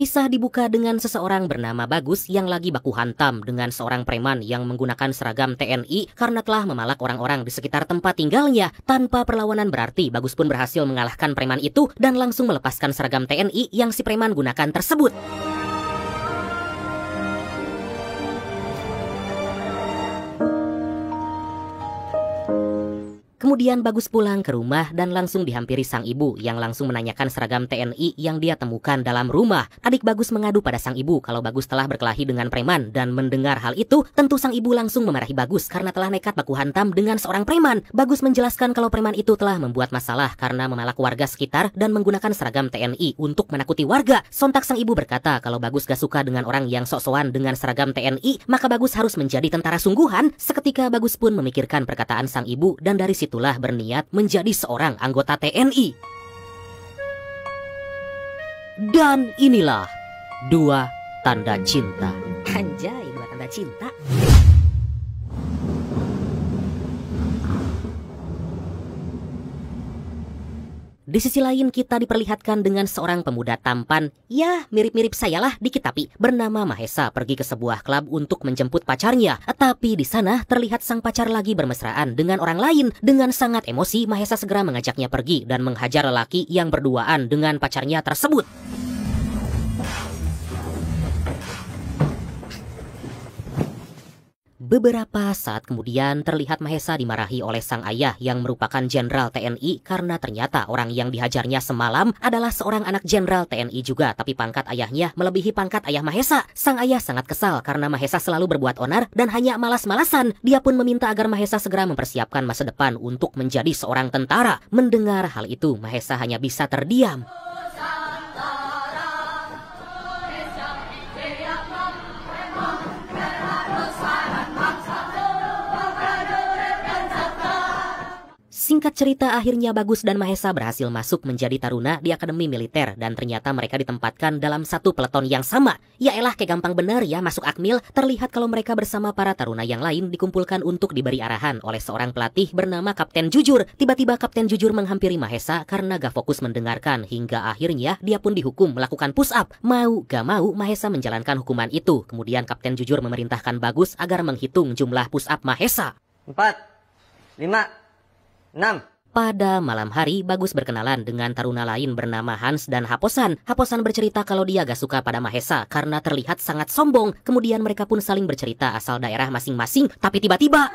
Kisah dibuka dengan seseorang bernama Bagus yang lagi baku hantam dengan seorang preman yang menggunakan seragam TNI karena telah memalak orang-orang di sekitar tempat tinggalnya. Tanpa perlawanan berarti, Bagus pun berhasil mengalahkan preman itu dan langsung melepaskan seragam TNI yang si preman gunakan tersebut. Kemudian Bagus pulang ke rumah dan langsung dihampiri sang ibu yang langsung menanyakan seragam TNI yang dia temukan dalam rumah. Adik Bagus mengadu pada sang ibu kalau Bagus telah berkelahi dengan preman, dan mendengar hal itu tentu sang ibu langsung memarahi Bagus karena telah nekat baku hantam dengan seorang preman. Bagus menjelaskan kalau preman itu telah membuat masalah karena memalak warga sekitar dan menggunakan seragam TNI untuk menakuti warga. Sontak sang ibu berkata kalau Bagus gak suka dengan orang yang sok-sokan dengan seragam TNI, maka Bagus harus menjadi tentara sungguhan. Seketika Bagus pun memikirkan perkataan sang ibu dan dari situ berniat menjadi seorang anggota TNI. Dan inilah dua tanda cinta. Anjay, dua tanda cinta. Di sisi lain kita diperlihatkan dengan seorang pemuda tampan, ya mirip-mirip sayalah dikit tapi, bernama Mahesa pergi ke sebuah klub untuk menjemput pacarnya. Tapi di sana terlihat sang pacar lagi bermesraan dengan orang lain. Dengan sangat emosi, Mahesa segera mengajaknya pergi dan menghajar lelaki yang berduaan dengan pacarnya tersebut. Beberapa saat kemudian terlihat Mahesa dimarahi oleh sang ayah yang merupakan jenderal TNI karena ternyata orang yang dihajarnya semalam adalah seorang anak jenderal TNI juga, tapi pangkat ayahnya melebihi pangkat ayah Mahesa. Sang ayah sangat kesal karena Mahesa selalu berbuat onar dan hanya malas-malasan. Dia pun meminta agar Mahesa segera mempersiapkan masa depan untuk menjadi seorang tentara. Mendengar hal itu, Mahesa hanya bisa terdiam. Singkat cerita, akhirnya Bagus dan Mahesa berhasil masuk menjadi taruna di akademi militer dan ternyata mereka ditempatkan dalam satu peleton yang sama. Ya elah, kayak gampang bener ya masuk akmil. Terlihat kalau mereka bersama para taruna yang lain dikumpulkan untuk diberi arahan oleh seorang pelatih bernama Kapten Jujur. Tiba-tiba Kapten Jujur menghampiri Mahesa karena gak fokus mendengarkan hingga akhirnya dia pun dihukum melakukan push up. Mau gak mau Mahesa menjalankan hukuman itu. Kemudian Kapten Jujur memerintahkan Bagus agar menghitung jumlah push up Mahesa. 4, 5, 6. Pada malam hari, Bagus berkenalan dengan taruna lain bernama Hans dan Haposan. Haposan bercerita kalau dia gak suka pada Mahesa karena terlihat sangat sombong. Kemudian mereka pun saling bercerita asal daerah masing-masing. Tapi tiba-tiba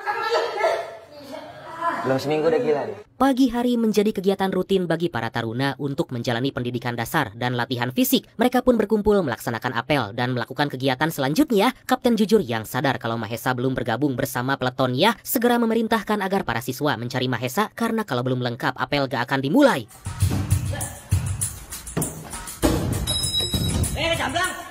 Belum seminggu udah gila dia. pagi hari menjadi kegiatan rutin bagi para taruna untuk menjalani pendidikan dasar dan latihan fisik. Mereka pun berkumpul melaksanakan apel dan melakukan kegiatan selanjutnya. Kapten Jujur yang sadar kalau Mahesa belum bergabung bersama peletonnya segera memerintahkan agar para siswa mencari Mahesa karena kalau belum lengkap apel gak akan dimulai. Jamblang!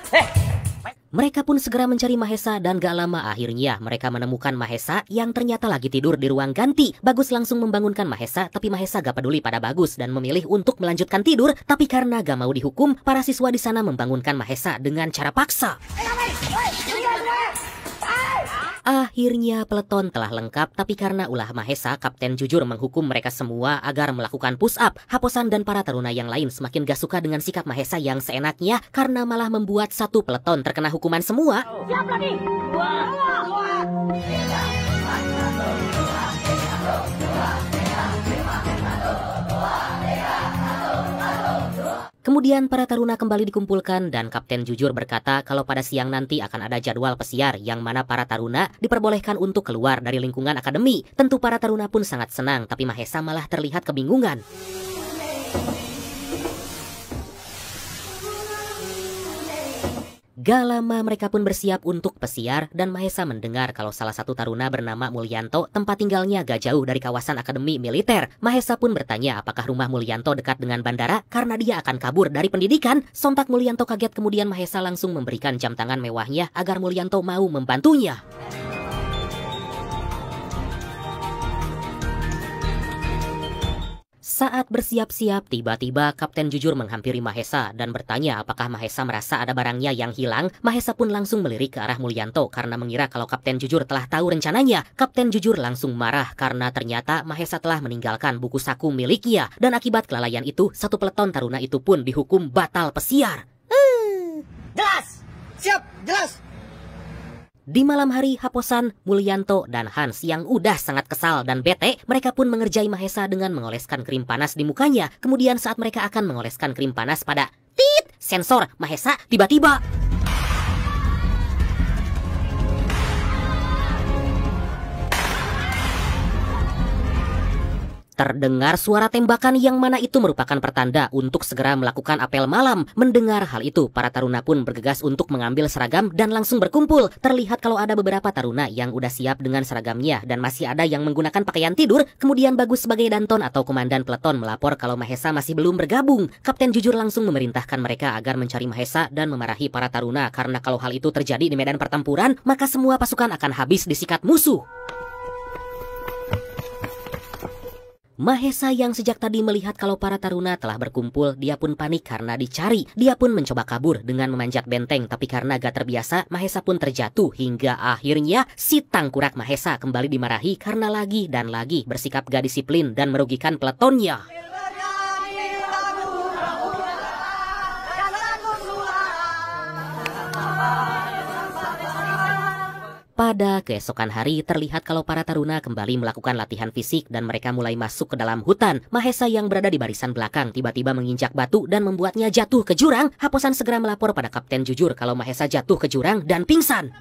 Mereka pun segera mencari Mahesa dan gak lama akhirnya mereka menemukan Mahesa yang ternyata lagi tidur di ruang ganti. Bagus langsung membangunkan Mahesa, tapi Mahesa gak peduli pada Bagus dan memilih untuk melanjutkan tidur. Tapi karena gak mau dihukum, para siswa di sana membangunkan Mahesa dengan cara paksa. Akhirnya peleton telah lengkap, tapi karena ulah Mahesa, Kapten Jujur menghukum mereka semua agar melakukan push up. Haposan dan para taruna yang lain semakin gak suka dengan sikap Mahesa yang seenaknya karena malah membuat satu peleton terkena hukuman semua. Siap lagi. Kemudian para taruna kembali dikumpulkan dan Kapten Jujur berkata kalau pada siang nanti akan ada jadwal pesiar yang mana para taruna diperbolehkan untuk keluar dari lingkungan akademi. Tentu para taruna pun sangat senang, tapi Mahesa malah terlihat kebingungan. Gak lama mereka pun bersiap untuk pesiar dan Mahesa mendengar kalau salah satu taruna bernama Mulyanto tempat tinggalnya gak jauh dari kawasan akademi militer. Mahesa pun bertanya apakah rumah Mulyanto dekat dengan bandara karena dia akan kabur dari pendidikan. Sontak Mulyanto kaget, kemudian Mahesa langsung memberikan jam tangan mewahnya agar Mulyanto mau membantunya. Saat bersiap-siap, tiba-tiba Kapten Jujur menghampiri Mahesa dan bertanya apakah Mahesa merasa ada barangnya yang hilang. Mahesa pun langsung melirik ke arah Mulyanto karena mengira kalau Kapten Jujur telah tahu rencananya. Kapten Jujur langsung marah karena ternyata Mahesa telah meninggalkan buku saku miliknya. Dan akibat kelalaian itu, satu peleton taruna itu pun dihukum batal pesiar. Jelas. Siap, jelas. Di malam hari, Haposan, Mulyanto, dan Hans yang udah sangat kesal dan bete, mereka pun mengerjai Mahesa dengan mengoleskan krim panas di mukanya. Kemudian saat mereka akan mengoleskan krim panas pada sensor Mahesa, tiba-tiba terdengar suara tembakan yang mana itu merupakan pertanda untuk segera melakukan apel malam. Mendengar hal itu, para taruna pun bergegas untuk mengambil seragam dan langsung berkumpul. Terlihat kalau ada beberapa taruna yang udah siap dengan seragamnya dan masih ada yang menggunakan pakaian tidur. Kemudian Bagus sebagai Danton atau komandan peleton melapor kalau Mahesa masih belum bergabung. Kapten Jujur langsung memerintahkan mereka agar mencari Mahesa dan memarahi para taruna karena kalau hal itu terjadi di medan pertempuran, maka semua pasukan akan habis disikat musuh. Mahesa yang sejak tadi melihat kalau para taruna telah berkumpul, dia pun panik karena dicari. Dia pun mencoba kabur dengan memanjat benteng, tapi karena gak terbiasa, Mahesa pun terjatuh hingga akhirnya si tangkurak Mahesa kembali dimarahi karena lagi dan lagi bersikap gak disiplin dan merugikan peletonnya. Pada keesokan hari, terlihat kalau para taruna kembali melakukan latihan fisik dan mereka mulai masuk ke dalam hutan. Mahesa yang berada di barisan belakang tiba-tiba menginjak batu dan membuatnya jatuh ke jurang. Haposan segera melapor pada Kapten Jujur kalau Mahesa jatuh ke jurang dan pingsan.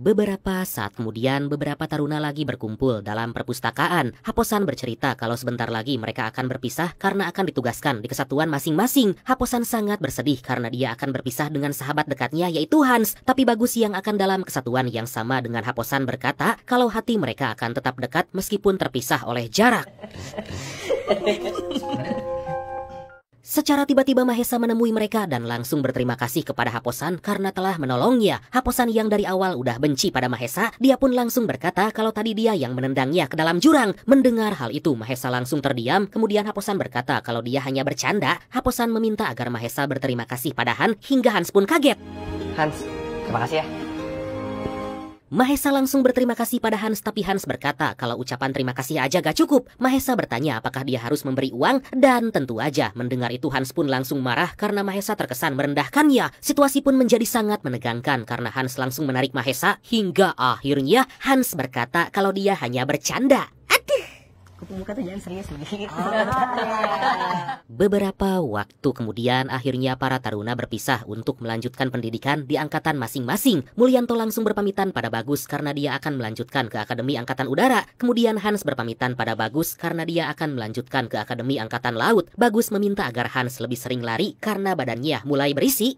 Beberapa saat kemudian, beberapa taruna lagi berkumpul dalam perpustakaan. Haposan bercerita kalau sebentar lagi mereka akan berpisah karena akan ditugaskan di kesatuan masing-masing. Haposan sangat bersedih karena dia akan berpisah dengan sahabat dekatnya yaitu Hans. Tapi Bagus yang akan dalam kesatuan yang sama dengan Haposan berkata kalau hati mereka akan tetap dekat meskipun terpisah oleh jarak. Secara tiba-tiba Mahesa menemui mereka dan langsung berterima kasih kepada Haposan karena telah menolongnya. Haposan yang dari awal udah benci pada Mahesa, dia pun langsung berkata kalau tadi dia yang menendangnya ke dalam jurang. Mendengar hal itu, Mahesa langsung terdiam. Kemudian Haposan berkata kalau dia hanya bercanda. Haposan meminta agar Mahesa berterima kasih pada Hans hingga Hans pun kaget. Hans, terima kasih ya. Mahesa langsung berterima kasih pada Hans, tapi Hans berkata kalau ucapan terima kasih aja gak cukup. Mahesa bertanya apakah dia harus memberi uang, dan tentu aja mendengar itu Hans pun langsung marah karena Mahesa terkesan merendahkannya. Situasi pun menjadi sangat menegangkan karena Hans langsung menarik Mahesa hingga akhirnya Hans berkata kalau dia hanya bercanda. Muka tuh jangan serius nih. Beberapa waktu kemudian akhirnya para taruna berpisah untuk melanjutkan pendidikan di angkatan masing-masing. Mulyanto langsung berpamitan pada Bagus karena dia akan melanjutkan ke Akademi Angkatan Udara. Kemudian Hans berpamitan pada Bagus karena dia akan melanjutkan ke Akademi Angkatan Laut. Bagus meminta agar Hans lebih sering lari karena badannya mulai berisi.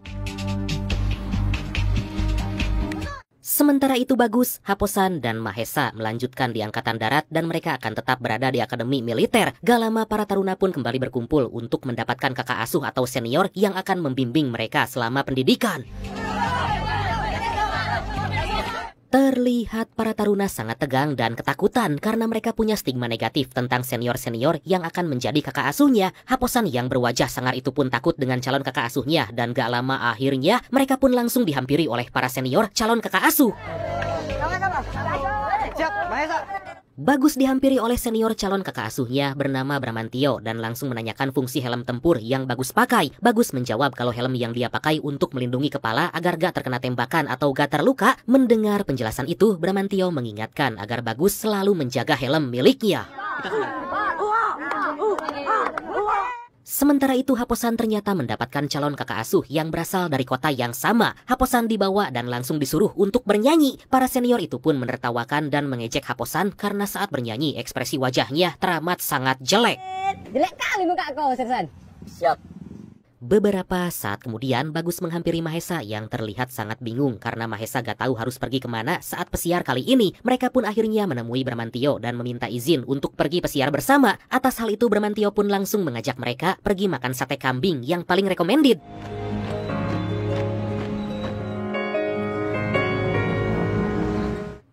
Sementara itu Bagus, Haposan, dan Mahesa melanjutkan di Angkatan Darat dan mereka akan tetap berada di Akademi Militer. Gak lama para taruna pun kembali berkumpul untuk mendapatkan kakak asuh atau senior yang akan membimbing mereka selama pendidikan. Terlihat para taruna sangat tegang dan ketakutan karena mereka punya stigma negatif tentang senior-senior yang akan menjadi kakak asuhnya. Haposan yang berwajah sangar itu pun takut dengan calon kakak asuhnya dan gak lama akhirnya mereka pun langsung dihampiri oleh para senior calon kakak asuh. Siap, Mahesa. Bagus dihampiri oleh senior calon kakak asuhnya bernama Bramantio dan langsung menanyakan fungsi helm tempur yang Bagus pakai. Bagus menjawab kalau helm yang dia pakai untuk melindungi kepala agar gak terkena tembakan atau gak terluka. Mendengar penjelasan itu, Bramantio mengingatkan agar Bagus selalu menjaga helm miliknya. Sementara itu Haposan ternyata mendapatkan calon kakak asuh yang berasal dari kota yang sama. Haposan dibawa dan langsung disuruh untuk bernyanyi. Para senior itu pun menertawakan dan mengejek Haposan karena saat bernyanyi ekspresi wajahnya teramat sangat jelek. Jelek kali muka kau, Sersan. Siap. Beberapa saat kemudian Bagus menghampiri Mahesa yang terlihat sangat bingung karena Mahesa gak tahu harus pergi kemana saat pesiar kali ini. Mereka pun akhirnya menemui Bramantio dan meminta izin untuk pergi pesiar bersama. Atas hal itu Bramantio pun langsung mengajak mereka pergi makan sate kambing yang paling recommended.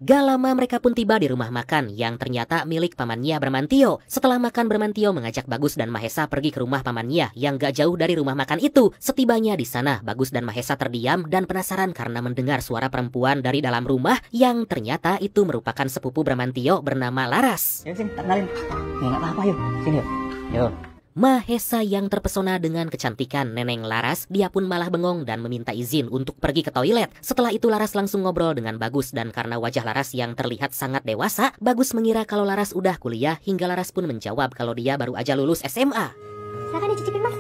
Gak lama mereka pun tiba di rumah makan yang ternyata milik pamannya Bramantio. Setelah makan, Bramantio mengajak Bagus dan Mahesa pergi ke rumah pamannya yang gak jauh dari rumah makan itu. Setibanya di sana, Bagus dan Mahesa terdiam dan penasaran karena mendengar suara perempuan dari dalam rumah yang ternyata itu merupakan sepupu Bramantio bernama Laras. Yuk sini, kenalin. Nggak apa-apa yuk, sini yuk. Yuk. Mahesa yang terpesona dengan kecantikan Neneng Laras, dia pun malah bengong dan meminta izin untuk pergi ke toilet. Setelah itu Laras langsung ngobrol dengan Bagus dan karena wajah Laras yang terlihat sangat dewasa, Bagus mengira kalau Laras udah kuliah hingga Laras pun menjawab kalau dia baru aja lulus SMA. Silakan dicicipin, Mas.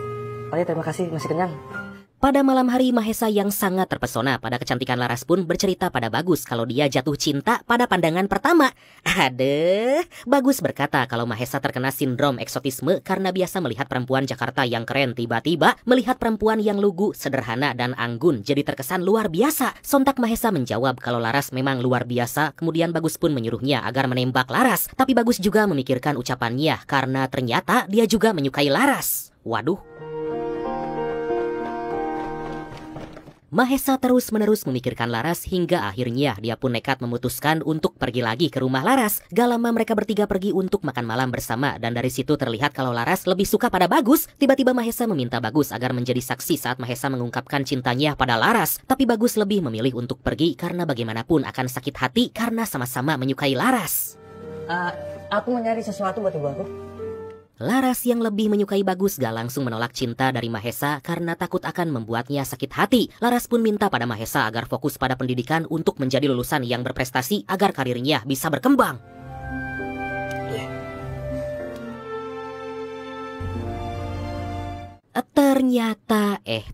Oh ya, terima kasih, masih kenyang. Pada malam hari, Mahesa yang sangat terpesona pada kecantikan Laras pun bercerita pada Bagus kalau dia jatuh cinta pada pandangan pertama. Adeh, Bagus berkata kalau Mahesa terkena sindrom eksotisme karena biasa melihat perempuan Jakarta yang keren tiba-tiba melihat perempuan yang lugu, sederhana, dan anggun jadi terkesan luar biasa. Sontak Mahesa menjawab kalau Laras memang luar biasa, kemudian Bagus pun menyuruhnya agar menembak Laras. Tapi Bagus juga memikirkan ucapannya karena ternyata dia juga menyukai Laras. Waduh. Mahesa terus-menerus memikirkan Laras hingga akhirnya dia pun nekat memutuskan untuk pergi lagi ke rumah Laras. Gak lama mereka bertiga pergi untuk makan malam bersama dan dari situ terlihat kalau Laras lebih suka pada Bagus. Tiba-tiba Mahesa meminta Bagus agar menjadi saksi saat Mahesa mengungkapkan cintanya pada Laras. Tapi Bagus lebih memilih untuk pergi karena bagaimanapun akan sakit hati karena sama-sama menyukai Laras. Aku mau nyari sesuatu buat ibu aku. Laras yang lebih menyukai Bagus gak langsung menolak cinta dari Mahesa karena takut akan membuatnya sakit hati. Laras pun minta pada Mahesa agar fokus pada pendidikan untuk menjadi lulusan yang berprestasi agar karirnya bisa berkembang.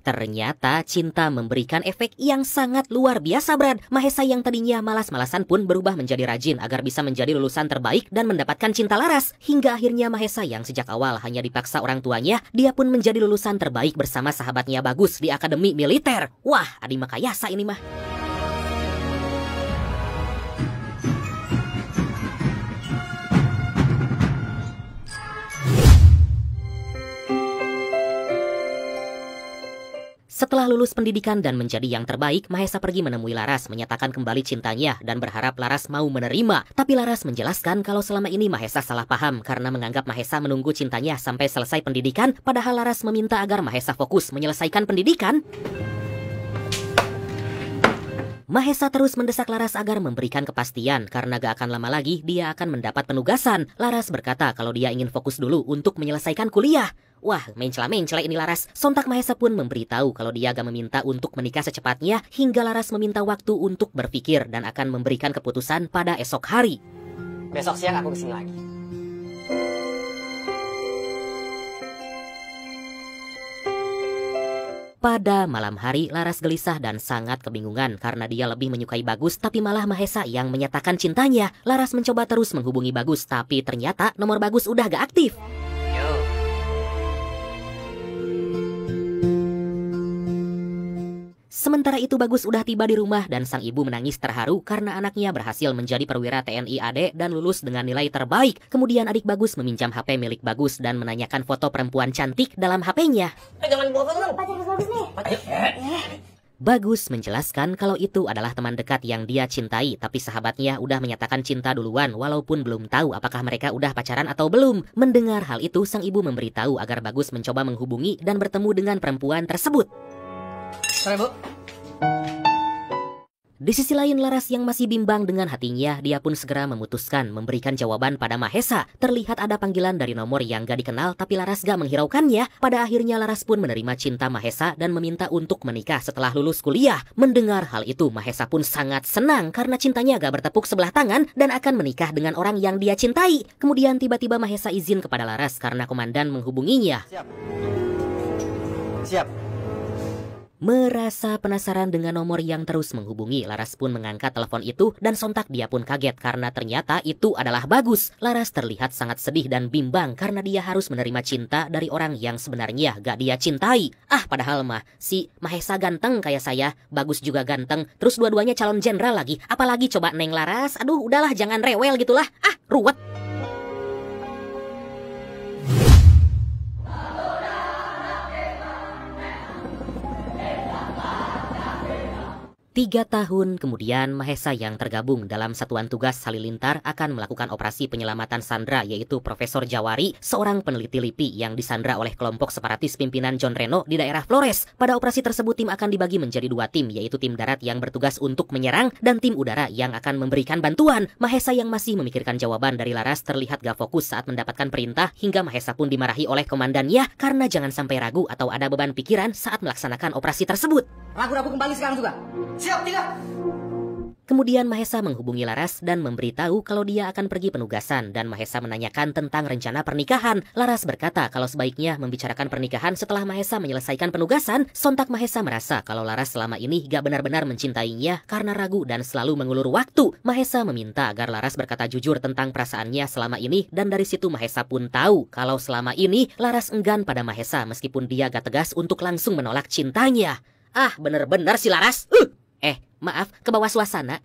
Ternyata cinta memberikan efek yang sangat luar biasa, Brad. Mahesa yang tadinya malas-malasan pun berubah menjadi rajin agar bisa menjadi lulusan terbaik dan mendapatkan cinta Laras. Hingga akhirnya Mahesa yang sejak awal hanya dipaksa orang tuanya, dia pun menjadi lulusan terbaik bersama sahabatnya Bagus di akademi militer. Wah, adi makayasa ini mah. Setelah lulus pendidikan dan menjadi yang terbaik, Mahesa pergi menemui Laras, menyatakan kembali cintanya dan berharap Laras mau menerima. Tapi Laras menjelaskan kalau selama ini Mahesa salah paham karena menganggap Mahesa menunggu cintanya sampai selesai pendidikan, padahal Laras meminta agar Mahesa fokus menyelesaikan pendidikan. Mahesa terus mendesak Laras agar memberikan kepastian karena gak akan lama lagi dia akan mendapat penugasan. Laras berkata kalau dia ingin fokus dulu untuk menyelesaikan kuliah. Wah, mencela-mencela ini Laras. Sontak Mahesa pun memberitahu kalau dia gak meminta untuk menikah secepatnya hingga Laras meminta waktu untuk berpikir dan akan memberikan keputusan pada esok hari. Besok siang aku kesini lagi. Pada malam hari, Laras gelisah dan sangat kebingungan karena dia lebih menyukai Bagus tapi malah Mahesa yang menyatakan cintanya. Laras mencoba terus menghubungi Bagus tapi ternyata nomor Bagus udah gak aktif. Sementara itu Bagus udah tiba di rumah dan sang ibu menangis terharu karena anaknya berhasil menjadi perwira TNI AD dan lulus dengan nilai terbaik. Kemudian adik Bagus meminjam HP milik Bagus dan menanyakan foto perempuan cantik dalam HP-nya. Jangan bawa dong. Pacar Bagus nih. Bagus menjelaskan kalau itu adalah teman dekat yang dia cintai, tapi sahabatnya udah menyatakan cinta duluan walaupun belum tahu apakah mereka udah pacaran atau belum. Mendengar hal itu, sang ibu memberitahu agar Bagus mencoba menghubungi dan bertemu dengan perempuan tersebut. Sorry, Bu. Di sisi lain, Laras yang masih bimbang dengan hatinya, dia pun segera memutuskan memberikan jawaban pada Mahesa. Terlihat ada panggilan dari nomor yang gak dikenal, tapi Laras gak menghiraukannya. Pada akhirnya Laras pun menerima cinta Mahesa dan meminta untuk menikah setelah lulus kuliah. Mendengar hal itu, Mahesa pun sangat senang karena cintanya gak bertepuk sebelah tangan dan akan menikah dengan orang yang dia cintai. Kemudian tiba-tiba Mahesa izin kepada Laras karena komandan menghubunginya. Siap. Merasa penasaran dengan nomor yang terus menghubungi, Laras pun mengangkat telepon itu dan sontak dia pun kaget karena ternyata itu adalah Bagus. Laras terlihat sangat sedih dan bimbang karena dia harus menerima cinta dari orang yang sebenarnya gak dia cintai. Padahal mah si Mahesa ganteng kayak saya, Bagus juga ganteng, terus dua-duanya calon jenderal lagi. Apalagi coba Neng Laras, aduh udahlah jangan rewel gitulah, ruwet. 3 tahun kemudian, Mahesa yang tergabung dalam Satuan Tugas Halilintar akan melakukan operasi penyelamatan sandera, yaitu Profesor Jawari, seorang peneliti LIPI yang disandra oleh kelompok separatis pimpinan John Reno di daerah Flores. Pada operasi tersebut, tim akan dibagi menjadi 2 tim, yaitu tim darat yang bertugas untuk menyerang dan tim udara yang akan memberikan bantuan. Mahesa yang masih memikirkan jawaban dari Laras terlihat gak fokus saat mendapatkan perintah, hingga Mahesa pun dimarahi oleh komandannya karena jangan sampai ragu atau ada beban pikiran saat melaksanakan operasi tersebut. Ragu-ragu kembali sekarang juga. Siap, tidak. Kemudian Mahesa menghubungi Laras dan memberitahu kalau dia akan pergi penugasan, dan Mahesa menanyakan tentang rencana pernikahan. Laras berkata kalau sebaiknya membicarakan pernikahan setelah Mahesa menyelesaikan penugasan. Sontak Mahesa merasa kalau Laras selama ini gak benar-benar mencintainya karena ragu dan selalu mengulur waktu. Mahesa meminta agar Laras berkata jujur tentang perasaannya selama ini, dan dari situ Mahesa pun tahu kalau selama ini Laras enggan pada Mahesa meskipun dia gak tegas untuk langsung menolak cintanya. Ah, bener-bener si Laras. Maaf, ke bawah suasana.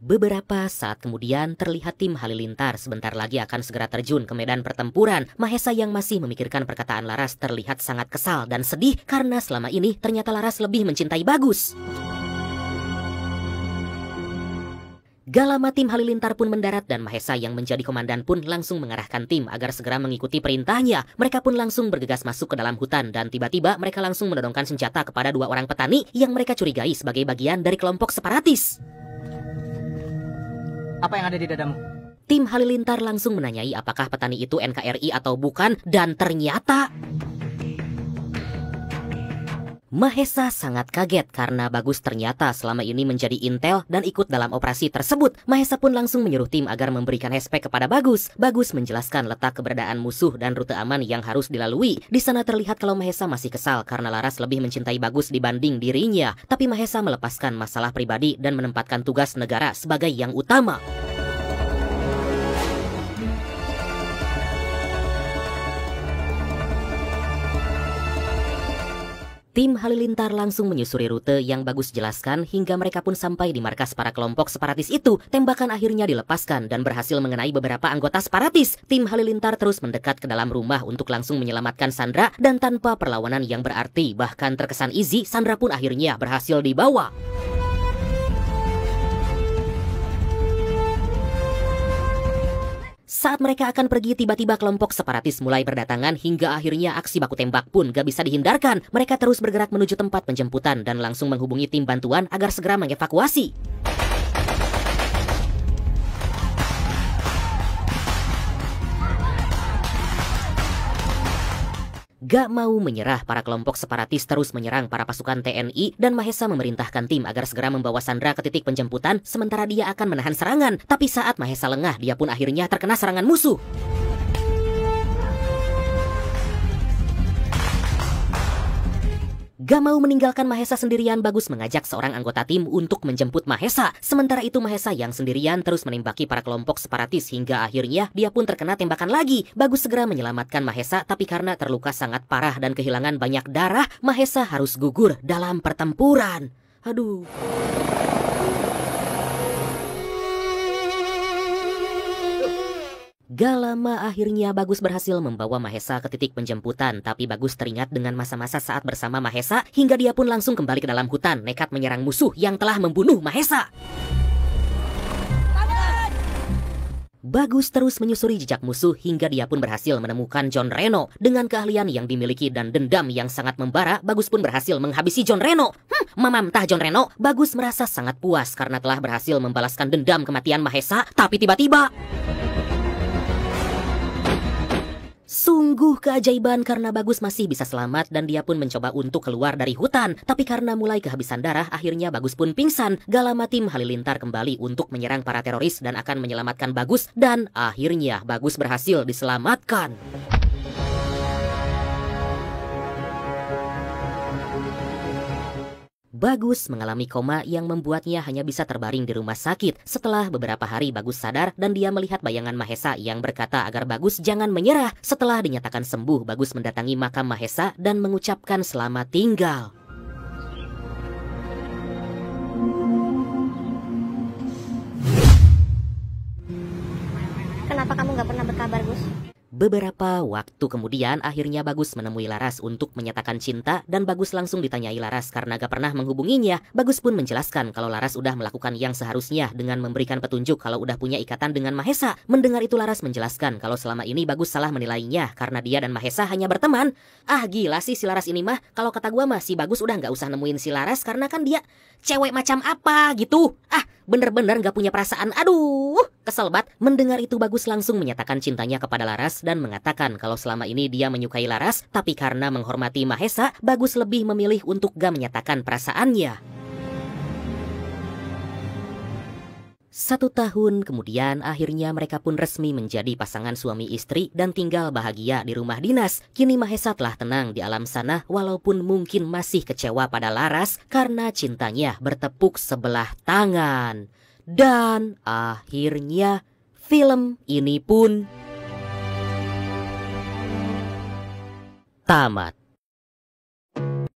Beberapa saat kemudian terlihat tim Halilintar sebentar lagi akan segera terjun ke medan pertempuran. Mahesa yang masih memikirkan perkataan Laras terlihat sangat kesal dan sedih karena selama ini ternyata Laras lebih mencintai Bagus. Gak lama tim Halilintar pun mendarat dan Mahesa yang menjadi komandan pun langsung mengarahkan tim agar segera mengikuti perintahnya. Mereka pun langsung bergegas masuk ke dalam hutan dan tiba-tiba mereka langsung menodongkan senjata kepada 2 orang petani yang mereka curigai sebagai bagian dari kelompok separatis. Apa yang ada di dadamu? Tim Halilintar langsung menanyai apakah petani itu NKRI atau bukan, dan ternyata Mahesa sangat kaget karena Bagus ternyata selama ini menjadi intel dan ikut dalam operasi tersebut. Mahesa pun langsung menyuruh tim agar memberikan respek kepada Bagus. Bagus menjelaskan letak keberadaan musuh dan rute aman yang harus dilalui. Di sana terlihat kalau Mahesa masih kesal karena Laras lebih mencintai Bagus dibanding dirinya. Tapi Mahesa melepaskan masalah pribadi dan menempatkan tugas negara sebagai yang utama. Tim Halilintar langsung menyusuri rute yang Bagus jelaskan hingga mereka pun sampai di markas para kelompok separatis itu. Tembakan akhirnya dilepaskan dan berhasil mengenai beberapa anggota separatis. Tim Halilintar terus mendekat ke dalam rumah untuk langsung menyelamatkan Sandra, dan tanpa perlawanan yang berarti bahkan terkesan easy, Sandra pun akhirnya berhasil dibawa. Saat mereka akan pergi, tiba-tiba kelompok separatis mulai berdatangan hingga akhirnya aksi baku tembak pun gak bisa dihindarkan. Mereka terus bergerak menuju tempat penjemputan dan langsung menghubungi tim bantuan agar segera mengevakuasi. Gak mau menyerah, para kelompok separatis terus menyerang para pasukan TNI dan Mahesa memerintahkan tim agar segera membawa Sandra ke titik penjemputan sementara dia akan menahan serangan. Tapi saat Mahesa lengah, dia pun akhirnya terkena serangan musuh. Gak mau meninggalkan Mahesa sendirian, Bagus mengajak seorang anggota tim untuk menjemput Mahesa. Sementara itu Mahesa yang sendirian terus menembaki para kelompok separatis hingga akhirnya dia pun terkena tembakan lagi. Bagus segera menyelamatkan Mahesa, tapi karena terluka sangat parah dan kehilangan banyak darah, Mahesa harus gugur dalam pertempuran. Aduh. Gak lama akhirnya Bagus berhasil membawa Mahesa ke titik penjemputan, tapi Bagus teringat dengan masa-masa saat bersama Mahesa hingga dia pun langsung kembali ke dalam hutan nekat menyerang musuh yang telah membunuh Mahesa. Bagus terus menyusuri jejak musuh hingga dia pun berhasil menemukan John Reno. Dengan keahlian yang dimiliki dan dendam yang sangat membara, Bagus pun berhasil menghabisi John Reno. Mamam tah John Reno. Bagus merasa sangat puas karena telah berhasil membalaskan dendam kematian Mahesa, tapi tiba-tiba sungguh keajaiban karena Bagus masih bisa selamat dan dia pun mencoba untuk keluar dari hutan. Tapi karena mulai kehabisan darah, akhirnya Bagus pun pingsan. Gak lama tim Halilintar kembali untuk menyerang para teroris dan akan menyelamatkan Bagus. Dan akhirnya Bagus berhasil diselamatkan. Bagus mengalami koma yang membuatnya hanya bisa terbaring di rumah sakit. Setelah beberapa hari Bagus sadar dan dia melihat bayangan Mahesa yang berkata agar Bagus jangan menyerah. Setelah dinyatakan sembuh, Bagus mendatangi makam Mahesa dan mengucapkan selamat tinggal. Kenapa kamu gak pernah berkabar, Gus? Beberapa waktu kemudian akhirnya Bagus menemui Laras untuk menyatakan cinta dan Bagus langsung ditanyai Laras karena gak pernah menghubunginya. Bagus pun menjelaskan kalau Laras udah melakukan yang seharusnya dengan memberikan petunjuk kalau udah punya ikatan dengan Mahesa. Mendengar itu Laras menjelaskan kalau selama ini Bagus salah menilainya karena dia dan Mahesa hanya berteman. Ah gila sih si Laras ini mah, kalau kata gua mah si Bagus udah gak usah nemuin si Laras karena kan dia cewek macam apa gitu. Ah bener-bener gak punya perasaan, aduh kesel banget. Mendengar itu Bagus langsung menyatakan cintanya kepada Laras dan mengatakan kalau selama ini dia menyukai Laras, tapi karena menghormati Mahesa, Bagus lebih memilih untuk gak menyatakan perasaannya. 1 tahun kemudian akhirnya mereka pun resmi menjadi pasangan suami istri dan tinggal bahagia di rumah dinas. Kini Mahesa telah tenang di alam sana walaupun mungkin masih kecewa pada Laras karena cintanya bertepuk sebelah tangan. Dan akhirnya film ini pun tamat.